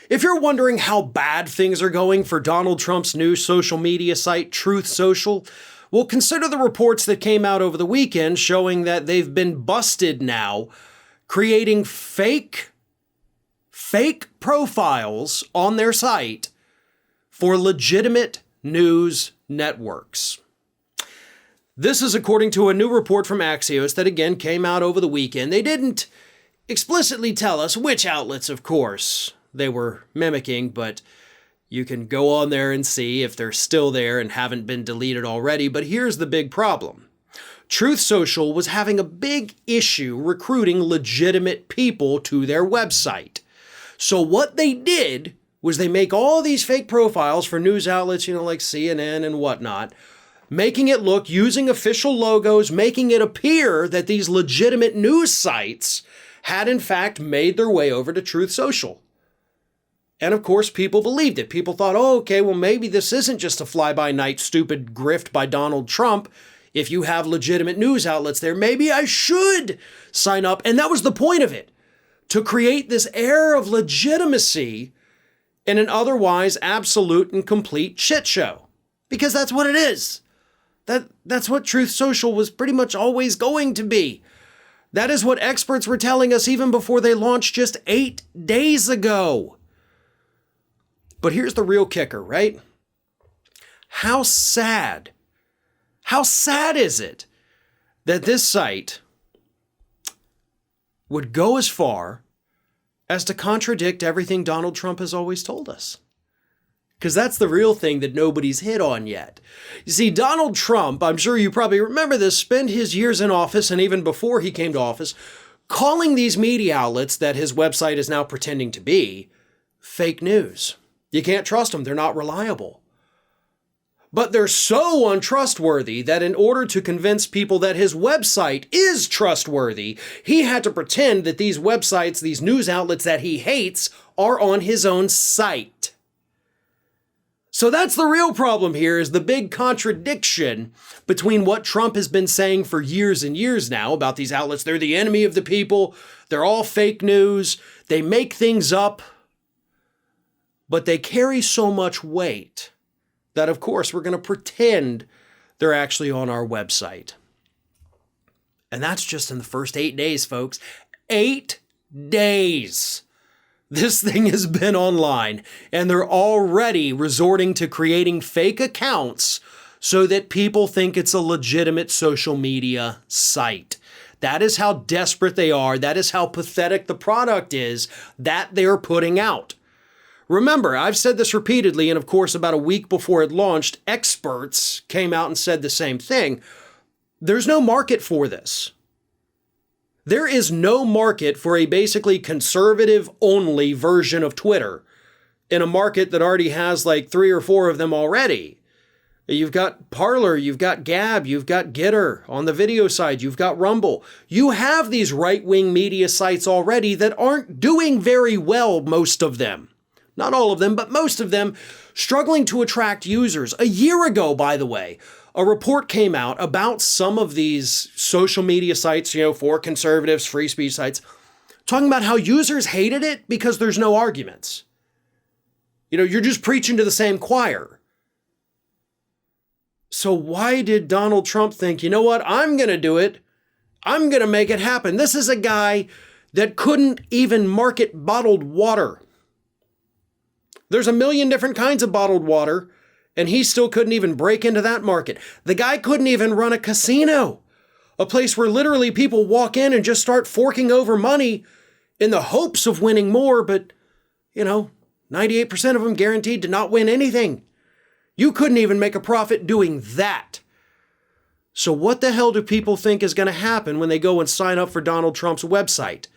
If you're wondering how bad things are going for Donald Trump's new social media site, Truth Social, well, consider the reports that came out over the weekend showing that they've been busted now creating fake profiles on their site for legitimate news networks. This is according to a new report from Axios that again came out over the weekend. They didn't explicitly tell us which outlets, of course, they were mimicking, but you can go on there and see if they're still there and haven't been deleted already. But here's the big problem. Truth Social was having a big issue recruiting legitimate people to their website. So what they did was they make all these fake profiles for news outlets, like CNN and whatnot, making it look, using official logos, making it appear that these legitimate news sites had in fact made their way over to Truth Social. And of course, people believed it. People thought, oh, okay, well, maybe this isn't just a fly-by-night stupid grift by Donald Trump. If you have legitimate news outlets there, maybe I should sign up. And that was the point of it, to create this air of legitimacy in an otherwise absolute and complete shit show. Because that's what it is. That's what Truth Social was pretty much always going to be. That is what experts were telling us even before they launched just 8 days ago. But here's the real kicker, right? How sad is it that this site would go as far as to contradict everything Donald Trump has always told us? Because that's the real thing that nobody's hit on yet. You see, Donald Trump, I'm sure you probably remember this, spent his years in office and even before he came to office, calling these media outlets that his website is now pretending to be fake news. You can't trust them. They're not reliable. But they're so untrustworthy that in order to convince people that his website is trustworthy, he had to pretend that these websites, these news outlets that he hates, are on his own site. So that's the real problem here, is the big contradiction between what Trump has been saying for years and years now about these outlets. They're the enemy of the people. They're all fake news. They make things up. But they carry so much weight that, of course, we're going to pretend they're actually on our website. And that's just in the first 8 days, folks. 8 days. This thing has been online, and they're already resorting to creating fake accounts so that people think it's a legitimate social media site. That is how desperate they are. That is how pathetic the product is that they're putting out. Remember, I've said this repeatedly, and of course, about a week before it launched, experts came out and said the same thing. There's no market for this. There is no market for a basically conservative-only version of Twitter in a market that already has like 3 or 4 of them already. You've got Parler, you've got Gab, you've got Getter. On the video side, you've got Rumble. You have these right-wing media sites already that aren't doing very well, most of them. Not all of them, but most of them struggling to attract users. A year ago, by the way, a report came out about some of these social media sites, for conservatives, free speech sites, talking about how users hated it because there's no arguments. You're just preaching to the same choir. So why did Donald Trump think, you know what, I'm going to do it. I'm going to make it happen. This is a guy that couldn't even market bottled water. There's a million different kinds of bottled water, and he still couldn't even break into that market. The guy couldn't even run a casino, a place where literally people walk in and just start forking over money in the hopes of winning more, but, 98% of them guaranteed to not win anything. You couldn't even make a profit doing that. So what the hell do people think is going to happen when they go and sign up for Donald Trump's website?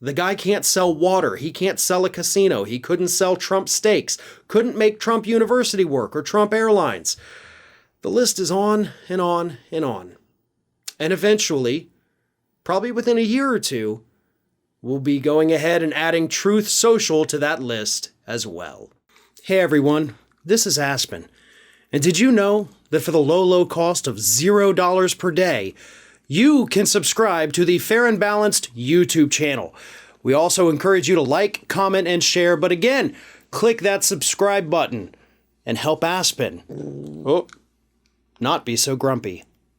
The guy can't sell water. He can't sell a casino. He couldn't sell Trump steaks. Couldn't make Trump University work or Trump Airlines. The list is on and on and on. And eventually, probably within a year or two, we'll be going ahead and adding Truth Social to that list as well. Hey everyone, this is Aspen. And did you know that for the low cost of $0 per day, you can subscribe to the Fair and Balanced YouTube channel, We also encourage you to like, comment, and share. But again, click that subscribe button and help Aspen not be so grumpy.